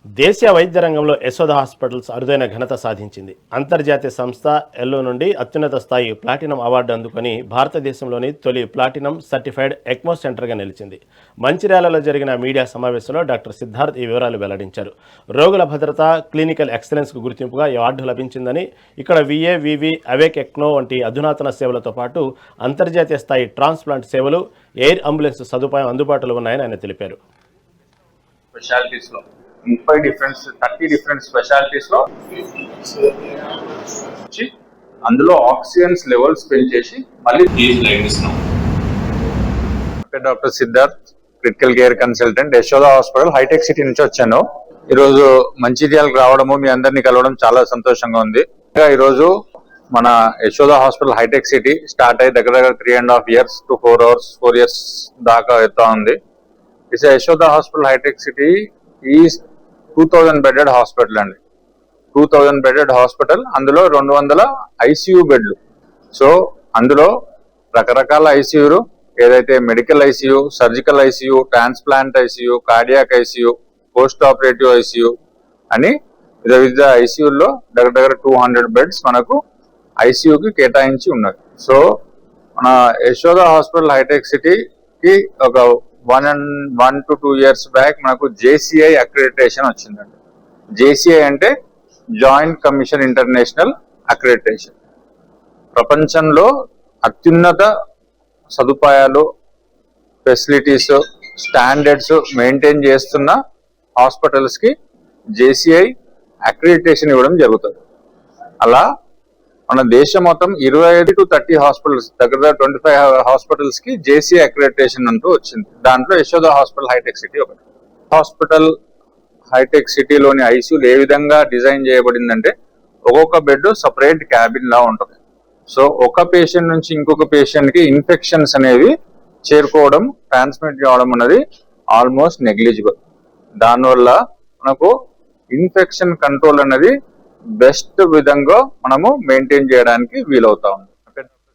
దేశీయ వైద్య రంగంలో యశోద హాస్పిటల్స్ అరుదైన ఘనత సాధించింది. అంతర్జాతీయ సంస్థ ఎల్లో నుండి అత్యున్నత స్థాయి ప్లాటినం అవార్డు అందుకొని భారతదేశంలోని తొలి ప్లాటినం సర్టిఫైడ్ ఎక్మో సెంటర్గా నిలిచింది. మంచిర్యాలలో జరిగిన మీడియా సమావేశంలో డాక్టర్ సిద్ధార్థ్ ఈ వివరాలు వెల్లడించారు. రోగుల భద్రత, క్లినికల్ ఎక్సలెన్స్కు గుర్తింపుగా ఈ అవార్డు లభించిందని, ఇక్కడ విఏ, వివి, అవేక్ ఎక్నో వంటి అధునాతన సేవలతో పాటు అంతర్జాతీయ స్థాయి ట్రాన్స్ప్లాంట్ సేవలు, ఎయిర్ అంబులెన్స్ సదుపాయం అందుబాటులో ఉన్నాయని ఆయన తెలిపారు. 30 డిఫరెంట్ స్పెషాలిటీస్ లో అందులో ఆక్సిజన్స్ లెవెల్స్ పెంచేసి మళ్ళీ doctor Siddharth, critical care consultant, Yashoda hospital, hitech city నుంచి వచ్చాను. ఈరోజు మంచిర్యాలకు రావడము, మీ అందరినీ కలవడం చాలా సంతోషంగా ఉంది. ఈరోజు మన Yashoda hospital hitech city start అయ్యి దగ్గర 3.5 years to 4 years దాకా ఎత్తా ఉంది. It's Yashoda hospital hitech city is 2000 bedded hospital అండి. 2000 bedded హాస్పిటల్, అందులో 200 ఐసీయూ బెడ్లు. సో అందులో రకరకాల ఐసీయూలు, ఏదైతే medical ICU, surgical ICU, transplant ICU, cardiac ICU, post operative ICU అని వివిధ ఐసీయూల్లో దగ్గర 200 బెడ్స్ మనకు ఐసీయూకి కేటాయించి ఉన్నాయి. సో మన యశోద హాస్పిటల్ హైటెక్ సిటీకి ఒక 1 to 2 years బ్యాక్ మనకు జేసీఐ అక్రెడిటేషన్ వచ్చిందండి. జేసీఐ అంటే జాయింట్ కమిషన్ ఇంటర్నేషనల్ అక్రెడిటేషన్. ప్రపంచంలో అత్యున్నత సదుపాయాలు, ఫెసిలిటీస్, స్టాండర్డ్స్ మెయింటైన్ చేస్తున్న హాస్పిటల్స్ కి జేసీఐ అక్రెడిటేషన్ ఇవ్వడం జరుగుతుంది. అలా మన దేశం మొత్తం 25 to 30 హాస్పిటల్స్, దగ్గర 25 హాస్పిటల్స్ కి జేసీఐ అక్రెడిటేషన్ అంటూ వచ్చింది. దాంట్లో యశోద హాస్పిటల్ హైటెక్ సిటీ ఒకటి. హాస్పిటల్ హైటెక్ సిటీలోని ఐసీయూలు ఏ విధంగా డిజైన్ చేయబడిందంటే ఒక్కొక్క బెడ్ సపరేట్ క్యాబిన్ లా ఉంటుంది. సో ఒక పేషెంట్ నుంచి ఇంకొక పేషెంట్ కి ఇన్ఫెక్షన్స్ అనేవి చేరుకోవడం, ట్రాన్స్మిట్ కావడం అనేది ఆల్మోస్ట్ నెగ్లిజిబుల్. దానివల్ల మనకు ఇన్ఫెక్షన్ కంట్రోల్ అనేది బెస్ట్ విధంగా మనము మెయింటైన్ చేయడానికి వీలవుతా ఉంది.